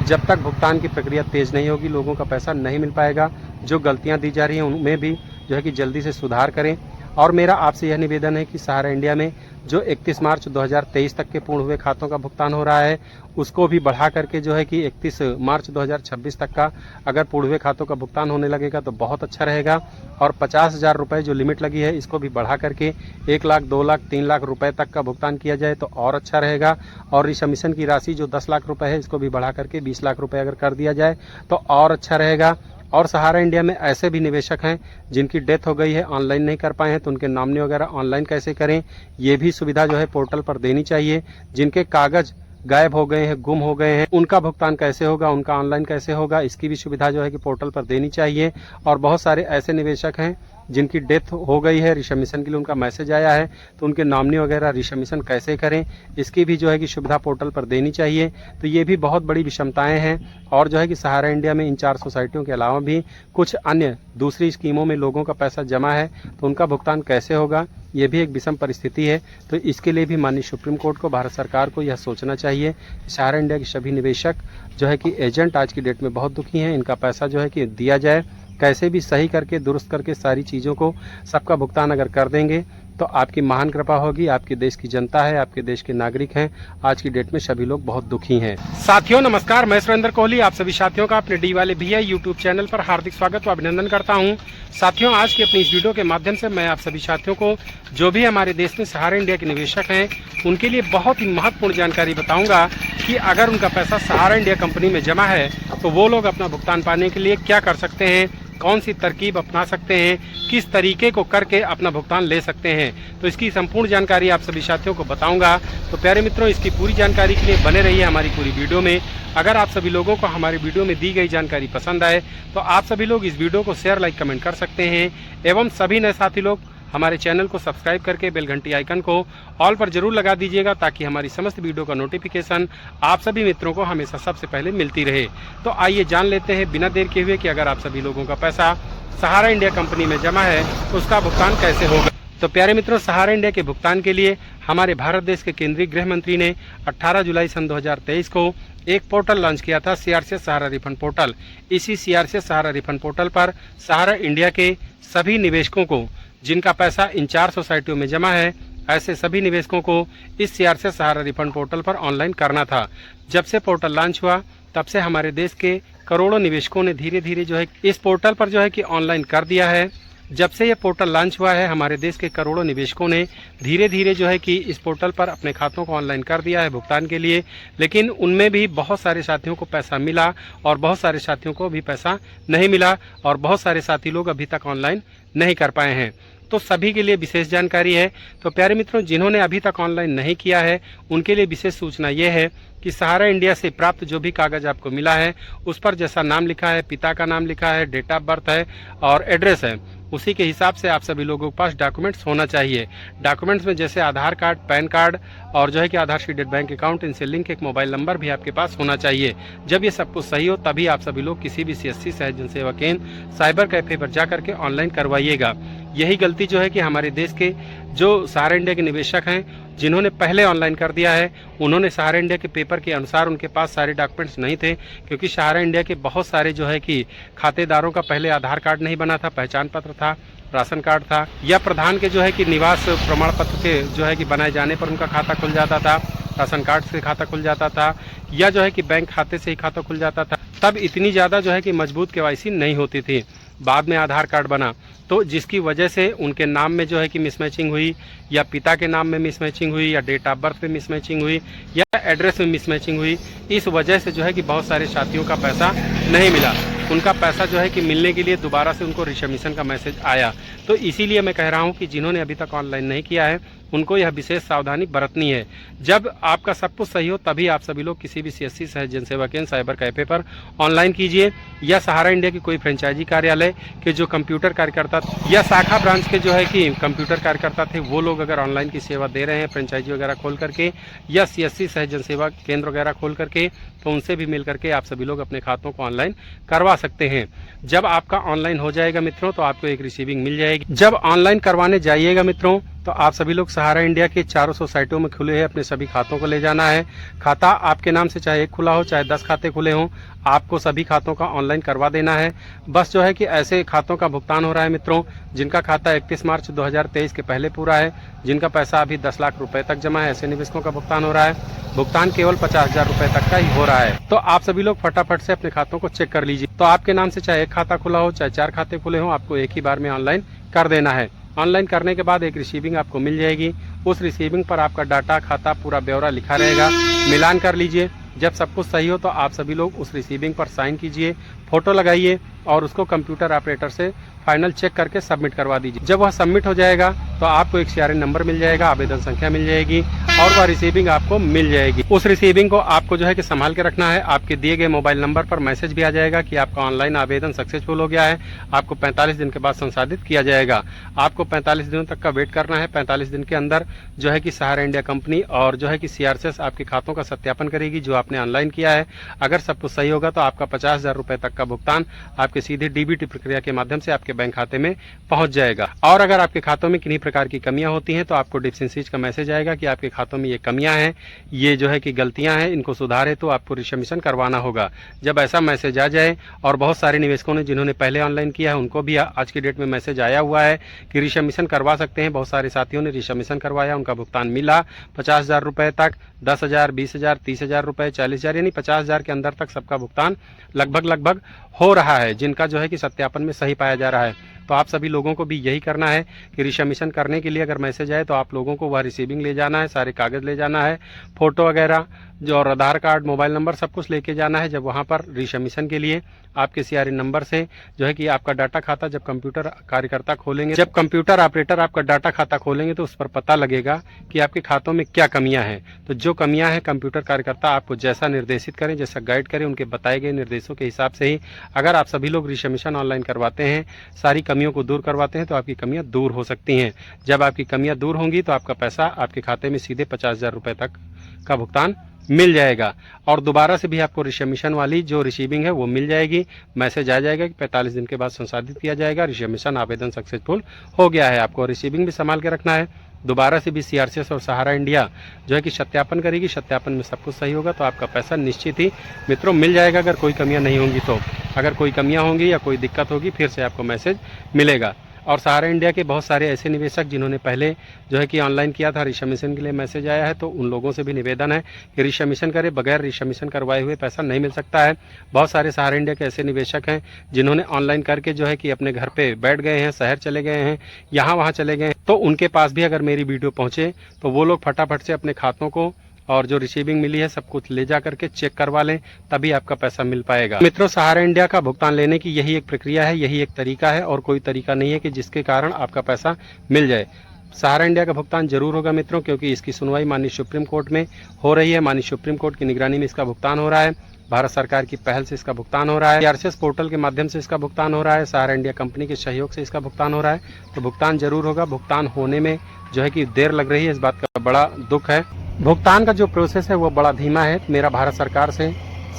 जब तक भुगतान की प्रक्रिया तेज़ नहीं होगी लोगों का पैसा नहीं मिल पाएगा। जो गलतियां दी जा रही हैं उनमें भी जो है कि जल्दी से सुधार करें। और मेरा आपसे यह निवेदन है कि सहारा इंडिया में जो 31 मार्च 2023 तक के पूर्ण हुए खातों का भुगतान हो रहा है उसको भी बढ़ा करके जो है कि 31 मार्च 2026 तक का अगर पूर्ण हुए खातों का भुगतान होने लगेगा तो बहुत अच्छा रहेगा। और 50,000 रुपये जो लिमिट लगी है इसको भी बढ़ा करके 1 लाख, 2 लाख, 3 लाख रुपए तक का भुगतान किया जाए तो और अच्छा रहेगा। और रिशमिशन की राशि जो 10 लाख रुपए है इसको भी बढ़ा करके 20 लाख रुपए अगर कर दिया जाए तो और अच्छा रहेगा। और सहारा इंडिया में ऐसे भी निवेशक हैं जिनकी डेथ हो गई है, ऑनलाइन नहीं कर पाए हैं, तो उनके नॉमिनी वगैरह ऑनलाइन कैसे करें, ये भी सुविधा जो है पोर्टल पर देनी चाहिए। जिनके कागज गायब हो गए हैं, गुम हो गए हैं, उनका भुगतान कैसे होगा, उनका ऑनलाइन कैसे होगा, इसकी भी सुविधा जो है कि पोर्टल पर देनी चाहिए। और बहुत सारे ऐसे निवेशक हैं जिनकी डेथ हो गई है, रिशमिशन के लिए उनका मैसेज आया है, तो उनके नॉमिनी वगैरह रिशमिशन कैसे करें, इसकी भी जो है कि सुविधा पोर्टल पर देनी चाहिए। तो ये भी बहुत बड़ी विषमताएं हैं। और जो है कि सहारा इंडिया में इन 4 सोसाइटियों के अलावा भी कुछ अन्य दूसरी स्कीमों में लोगों का पैसा जमा है, तो उनका भुगतान कैसे होगा, ये भी एक विषम परिस्थिति है। तो इसके लिए भी माननीय सुप्रीम कोर्ट को, भारत सरकार को यह सोचना चाहिए। सहारा इंडिया के सभी निवेशक जो है कि एजेंट आज की डेट में बहुत दुखी हैं, इनका पैसा जो है कि दिया जाए, कैसे भी सही करके दुरुस्त करके सारी चीज़ों को सबका भुगतान अगर कर देंगे तो आपकी महान कृपा होगी। आपके देश की जनता है, आपके देश के नागरिक हैं, आज की डेट में सभी लोग बहुत दुखी हैं। साथियों नमस्कार, मैं सुरेंद्र कोहली आप सभी साथियों का अपने डी वाले भैया यूट्यूब चैनल पर हार्दिक स्वागत व अभिनंदन करता हूं। साथियों आज की अपनी इस वीडियो के माध्यम से मैं आप सभी साथियों को जो भी हमारे देश में सहारा इंडिया के निवेशक हैं उनके लिए बहुत ही महत्वपूर्ण जानकारी बताऊंगा कि अगर उनका पैसा सहारा इंडिया कंपनी में जमा है तो वो लोग अपना भुगतान पाने के लिए क्या कर सकते हैं, कौन सी तरकीब अपना सकते हैं, किस तरीके को करके अपना भुगतान ले सकते हैं। तो इसकी संपूर्ण जानकारी आप सभी साथियों को बताऊंगा। तो प्यारे मित्रों, इसकी पूरी जानकारी के लिए बने रहिए हमारी पूरी वीडियो में। अगर आप सभी लोगों को हमारी वीडियो में दी गई जानकारी पसंद आए तो आप सभी लोग इस वीडियो को शेयर, लाइक, कमेंट कर सकते हैं। एवं सभी नए साथी लोग हमारे चैनल को सब्सक्राइब करके बेल घंटी आइकन को ऑल पर जरूर लगा दीजिएगा ताकि हमारी समस्त वीडियो का नोटिफिकेशन आप सभी मित्रों को हमेशा सबसे पहले मिलती रहे। तो आइए जान लेते हैं बिना देर के हुए कि अगर आप सभी लोगों का पैसा सहारा इंडिया कंपनी में जमा है तो उसका भुगतान कैसे होगा। तो प्यारे मित्रों, सहारा इंडिया के भुगतान के लिए हमारे भारत देश के केंद्रीय गृह मंत्री ने 18 जुलाई सन 2023 को एक पोर्टल लॉन्च किया था, सीआरसीएस सहारा रिफंड पोर्टल। इसी सीआरसीएस सहारा रिफंड पोर्टल पर सहारा इंडिया के सभी निवेशकों को जिनका पैसा इन 4 सोसाइटियों में जमा है, ऐसे सभी निवेशकों को इस सीआरसीएस सहारा रिफंड पोर्टल पर ऑनलाइन करना था। जब से पोर्टल लॉन्च हुआ तब से हमारे देश के करोड़ों निवेशकों ने धीरे धीरे जो है इस पोर्टल पर जो है कि ऑनलाइन कर दिया है। जब से ये पोर्टल लॉन्च हुआ है हमारे देश के करोड़ों निवेशकों ने धीरे धीरे जो है कि इस पोर्टल पर अपने खातों को ऑनलाइन कर दिया है भुगतान के लिए। लेकिन उनमें भी बहुत सारे साथियों को पैसा मिला और बहुत सारे साथियों को भी पैसा नहीं मिला और बहुत सारे साथी लोग अभी तक ऑनलाइन नहीं कर पाए हैं। तो सभी के लिए विशेष जानकारी है। तो प्यारे मित्रों, जिन्होंने अभी तक ऑनलाइन नहीं किया है उनके लिए विशेष सूचना ये है कि सहारा इंडिया से प्राप्त जो भी कागज आपको मिला है उस पर जैसा नाम लिखा है, पिता का नाम लिखा है, डेट ऑफ बर्थ है और एड्रेस है, उसी के हिसाब से आप सभी लोगों के पास डॉक्यूमेंट्स होना चाहिए। डॉक्यूमेंट्स में जैसे आधार कार्ड, पैन कार्ड और जो है कि आधार सीडेड बैंक अकाउंट, इनसे लिंक एक मोबाइल नंबर भी आपके पास होना चाहिए। जब ये सब कुछ सही हो तभी आप सभी लोग किसी भी सीएससी सहज जन सेवा केंद्र, साइबर कैफे पर जा करके ऑनलाइन करवाइएगा। यही गलती जो है कि हमारे देश के जो सहारा इंडिया के निवेशक हैं जिन्होंने पहले ऑनलाइन कर दिया है, उन्होंने सहारा इंडिया के पेपर के अनुसार उनके पास सारे डॉक्यूमेंट्स नहीं थे, क्योंकि सहारा इंडिया के बहुत सारे जो है कि खातेदारों का पहले आधार कार्ड नहीं बना था, पहचान पत्र था, राशन कार्ड था, या प्रधान के जो है कि निवास प्रमाण पत्र के जो है कि बनाए जाने पर उनका खाता खुल जाता था, राशन कार्ड से खाता खुल जाता था, या जो है कि बैंक खाते से ही खाता खुल जाता था। तब इतनी ज़्यादा जो है कि मजबूत केवाईसी नहीं होती थी। बाद में आधार कार्ड बना तो जिसकी वजह से उनके नाम में जो है कि मिसमैचिंग हुई, या पिता के नाम में मिसमैचिंग हुई, या डेट ऑफ बर्थ में मिसमैचिंग हुई, या एड्रेस में मिसमैचिंग हुई। इस वजह से जो है कि बहुत सारे साथियों का पैसा नहीं मिला। उनका पैसा जो है कि मिलने के लिए दोबारा से उनको रिशमिशन का मैसेज आया। तो इसीलिए मैं कह रहा हूं कि जिन्होंने अभी तक ऑनलाइन नहीं किया है उनको यह विशेष सावधानी बरतनी है। जब आपका सब कुछ सही हो तभी आप सभी लोग किसी भी सीएससी सहज जन सेवा केंद्र, साइबर कैफे पर ऑनलाइन कीजिए, या सहारा इंडिया की कोई फ्रेंचाइजी कार्यालय के जो कंप्यूटर कार्यकर्ता या शाखा ब्रांच के जो है कि कंप्यूटर कार्यकर्ता थे वो लोग अगर ऑनलाइन की सेवा दे रहे हैं फ्रेंचाइजी वगैरह खोल करके, या सीएससी सहज जन सेवा केंद्र वगैरह खोल करके, तो उनसे भी मिल करके आप सभी लोग अपने खातों को ऑनलाइन करवा सकते हैं। जब आपका ऑनलाइन हो जाएगा मित्रों तो आपको एक रिसीविंग मिल जाएगी। जब ऑनलाइन करवाने जाइएगा मित्रों तो आप सभी लोग सहारा इंडिया के चारों सोसाइटियों में खुले हैं, अपने सभी खातों को ले जाना है। खाता आपके नाम से चाहे एक खुला हो चाहे 10 खाते खुले हों, आपको सभी खातों का ऑनलाइन करवा देना है। बस जो है कि ऐसे खातों का भुगतान हो रहा है मित्रों जिनका खाता 31 मार्च 2023 के पहले पूरा है, जिनका पैसा अभी 10 लाख रुपए तक जमा है, ऐसे निवेशकों का भुगतान हो रहा है। भुगतान केवल 50,000 रुपए तक का ही हो रहा है। तो आप सभी लोग फटाफट से अपने खातों को चेक कर लीजिए। तो आपके नाम से चाहे एक खाता खुला हो चाहे 4 खाते खुले हों, आपको एक ही बार में ऑनलाइन कर देना है। ऑनलाइन करने के बाद एक रिसीविंग आपको मिल जाएगी। उस रिसीविंग पर आपका डाटा, खाता, पूरा ब्यौरा लिखा रहेगा। मिलान कर लीजिए। जब सब कुछ सही हो तो आप सभी लोग उस रिसीविंग पर साइन कीजिए, फोटो लगाइए और उसको कंप्यूटर ऑपरेटर से फाइनल चेक करके सबमिट करवा दीजिए। जब वह सबमिट हो जाएगा तो आपको एक सीआरएन नंबर मिल जाएगा, आवेदन संख्या मिल जाएगी और वह रिसीविंग आपको मिल जाएगी। उस रिसीविंग को आपको जो है कि संभाल के रखना है। आपके दिए गए मोबाइल नंबर पर मैसेज भी आ जाएगा कि आपका ऑनलाइन आवेदन सक्सेसफुल हो गया है। आपको 45 दिन के बाद संसाधित किया जाएगा। आपको 45 दिनों तक का वेट करना है। 45 दिन के अंदर जो है कि सहारा इंडिया कंपनी और जो है कि सीआरसीएस आपके खातों का सत्यापन करेगी जो आपने ऑनलाइन किया है। अगर सब कुछ सही होगा तो आपका 50,000 रुपए तक का भुगतान आपके सीधे डीबीटी प्रक्रिया के माध्यम से आपके बैंक खाते में पहुंच जाएगा। और अगर आपके खातों में किन्हीं प्रकार की कमियां होती हैं तो आपको डिफिशिएंसीज का मैसेज आएगा कि आपके खातों में ये कमियां हैं, ये जो है कि गलतियां हैं, इनको सुधारे तो आपको रिशमिशन करवाना होगा। जब ऐसा मैसेज आ जाए, और बहुत सारे निवेशकों ने जिन्होंने पहले ऑनलाइन किया है उनको भी आज की डेट में मैसेज आया हुआ है कि रिशमिशन करवा सकते हैं। बहुत सारे साथियों ने रिशमिशन करवाया, उनका भुगतान मिला 50,000 रुपए तक, 10,000, 20,000, 30,000 रुपए, 40,000 यानी 50,000 के अंदर तक सबका भुगतान लगभग हो रहा है, जिनका जो है कि सत्यापन में सही पाया जा रहा है। तो आप सभी लोगों को भी यही करना है कि रिशमिशन करने के लिए अगर मैसेज आए तो आप लोगों को वह रिसीविंग ले जाना है, सारे कागज ले जाना है, फोटो वगैरह जो और आधार कार्ड, मोबाइल नंबर सब कुछ लेके जाना है। जब वहां पर रिशमिशन के लिए आपके सीआरएन नंबर से जो है कि आपका डाटा खाता जब कंप्यूटर कार्यकर्ता खोलेंगे, जब कंप्यूटर ऑपरेटर आपका डाटा खाता खोलेंगे तो उस पर पता लगेगा कि आपके खातों में क्या कमियां हैं। तो जो कमियां हैं कंप्यूटर कार्यकर्ता आपको जैसा निर्देशित करें, जैसा गाइड करें, उनके बताए गए निर्देशों के हिसाब से ही अगर आप सभी लोग रिशमिशन ऑनलाइन करवाते हैं, सारी कमियों को दूर करवाते हैं तो आपकी कमियां दूर हो सकती हैं। जब आपकी कमियां दूर होंगी तो आपका पैसा आपके खाते में सीधे 50,000 रुपए तक का भुगतान मिल जाएगा और दोबारा से भी आपको रिशमिशन वाली जो रिसीविंग है वो मिल जाएगी। मैसेज आ जाएगा कि 45 दिन के बाद संसाधित किया जाएगा, रिशमिशन आवेदन सक्सेसफुल हो गया है। आपको रिसीविंग भी संभाल के रखना है। दोबारा से भी सीआरसीएस और सहारा इंडिया जो है कि सत्यापन करेगी। सत्यापन में सब कुछ सही होगा तो आपका पैसा निश्चित ही मित्रों मिल जाएगा। अगर कोई कमियां नहीं होंगी तो, अगर कोई कमियां होंगी या कोई दिक्कत होगी फिर से आपको मैसेज मिलेगा। और सहारा इंडिया के बहुत सारे ऐसे निवेशक जिन्होंने पहले जो है कि ऑनलाइन किया था, रिशमिशन के लिए मैसेज आया है, तो उन लोगों से भी निवेदन है कि रिशमिशन करें। बगैर रिशमिशन करवाए हुए पैसा नहीं मिल सकता है। बहुत सारे सहारा इंडिया के ऐसे निवेशक हैं जिन्होंने ऑनलाइन करके जो है कि अपने घर पे बैठ गए हैं, शहर चले गए हैं, यहाँ वहाँ चले गए हैं। तो उनके पास भी अगर मेरी वीडियो पहुंचे तो वो लोग फटाफट से अपने खातों को और जो रिसीविंग मिली है सब कुछ ले जा करके चेक करवा लें, तभी आपका पैसा मिल पाएगा। मित्रों, सहारा इंडिया का भुगतान लेने की यही एक प्रक्रिया है, यही एक तरीका है और कोई तरीका नहीं है कि जिसके कारण आपका पैसा मिल जाए। सहारा इंडिया का भुगतान जरूर होगा मित्रों, क्योंकि इसकी सुनवाई माननीय सुप्रीम कोर्ट में हो रही है। माननीय सुप्रीम कोर्ट की निगरानी में इसका भुगतान हो रहा है। भारत सरकार की पहल से इसका भुगतान हो रहा है। सीआरसीएस पोर्टल के माध्यम से इसका भुगतान हो रहा है। सहारा इंडिया कंपनी के सहयोग से इसका भुगतान हो रहा है। तो भुगतान जरूर होगा। भुगतान होने में जो है कि देर लग रही है, इस बात का बड़ा दुख है। भुगतान का जो प्रोसेस है वो बड़ा धीमा है। मेरा भारत सरकार से,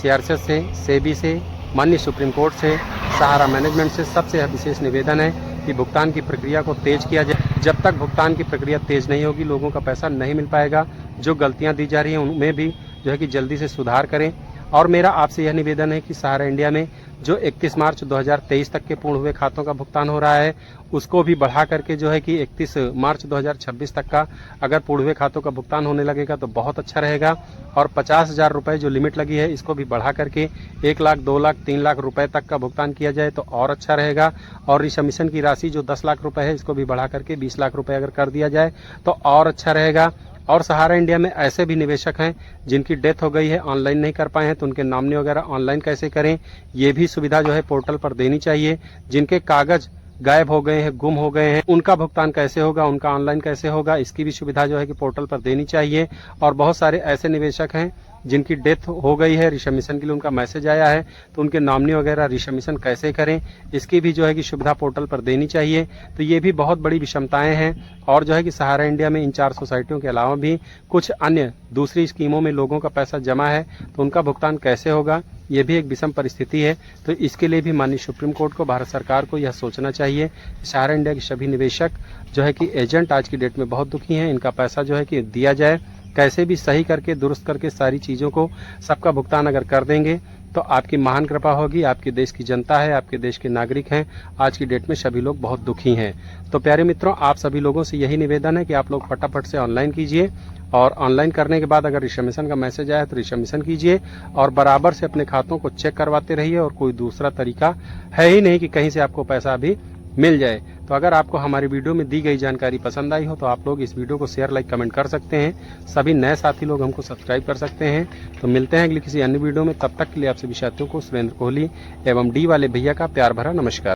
सीआरसीएस से, सेबी से, माननीय सुप्रीम कोर्ट से, सहारा मैनेजमेंट से सबसे विशेष निवेदन है कि भुगतान की प्रक्रिया को तेज किया जाए। जब तक भुगतान की प्रक्रिया तेज नहीं होगी लोगों का पैसा नहीं मिल पाएगा। जो गलतियां दी जा रही हैं उनमें भी जो है कि जल्दी से सुधार करें। और मेरा आपसे यह निवेदन है कि सहारा इंडिया में जो 31 मार्च 2023 तक के पूर्ण हुए खातों का भुगतान हो रहा है उसको भी बढ़ा करके जो है कि 31 मार्च 2026 तक का अगर पूर्ण हुए खातों का भुगतान होने लगेगा तो बहुत अच्छा रहेगा। और 50,000 रुपए जो लिमिट लगी है इसको भी बढ़ा करके 1 लाख, 2 लाख, 3 लाख रुपए तक का भुगतान किया जाए तो और अच्छा रहेगा। और रिशमिशन की राशि जो 10 लाख रुपए है इसको भी बढ़ा करके 20 लाख रुपए अगर कर दिया जाए तो और अच्छा रहेगा। और सहारा इंडिया में ऐसे भी निवेशक हैं जिनकी डेथ हो गई है, ऑनलाइन नहीं कर पाए हैं, तो उनके नॉमिनी वगैरह ऑनलाइन कैसे करें, ये भी सुविधा जो है पोर्टल पर देनी चाहिए। जिनके कागज गायब हो गए हैं, गुम हो गए हैं, उनका भुगतान कैसे होगा, उनका ऑनलाइन कैसे होगा, इसकी भी सुविधा जो है कि पोर्टल पर देनी चाहिए। और बहुत सारे ऐसे निवेशक हैं जिनकी डेथ हो गई है, रिसबमिशन के लिए उनका मैसेज आया है, तो उनके नॉमिनी वगैरह रिसबमिशन कैसे करें, इसकी भी जो है कि सुविधा पोर्टल पर देनी चाहिए। तो ये भी बहुत बड़ी विषमताएं हैं। और जो है कि सहारा इंडिया में इन 4 सोसाइटियों के अलावा भी कुछ अन्य दूसरी स्कीमों में लोगों का पैसा जमा है, तो उनका भुगतान कैसे होगा, ये भी एक विषम परिस्थिति है। तो इसके लिए भी माननीय सुप्रीम कोर्ट को, भारत सरकार को यह सोचना चाहिए कि सहारा इंडिया के सभी निवेशक जो है कि एजेंट आज की डेट में बहुत दुखी हैं, इनका पैसा जो है कि दिया जाए, कैसे भी सही करके दुरुस्त करके सारी चीज़ों को सबका भुगतान अगर कर देंगे तो आपकी महान कृपा होगी। आपके देश की जनता है, आपके देश के नागरिक हैं, आज की डेट में सभी लोग बहुत दुखी हैं। तो प्यारे मित्रों, आप सभी लोगों से यही निवेदन है कि आप लोग फटाफट से ऑनलाइन कीजिए, और ऑनलाइन करने के बाद अगर रिसबमिशन का मैसेज आया तो रिसबमिशन कीजिए, और बराबर से अपने खातों को चेक करवाते रहिए। और कोई दूसरा तरीका है ही नहीं कि कहीं से आपको पैसा भी मिल जाए। तो अगर आपको हमारी वीडियो में दी गई जानकारी पसंद आई हो तो आप लोग इस वीडियो को शेयर, लाइक, कमेंट कर सकते हैं। सभी नए साथी लोग हमको सब्सक्राइब कर सकते हैं। तो मिलते हैं अगली किसी अन्य वीडियो में, तब तक के लिए आपसे भी साथियों को सुरेंद्र कोहली एवं डी वाले भैया का प्यार भरा नमस्कार।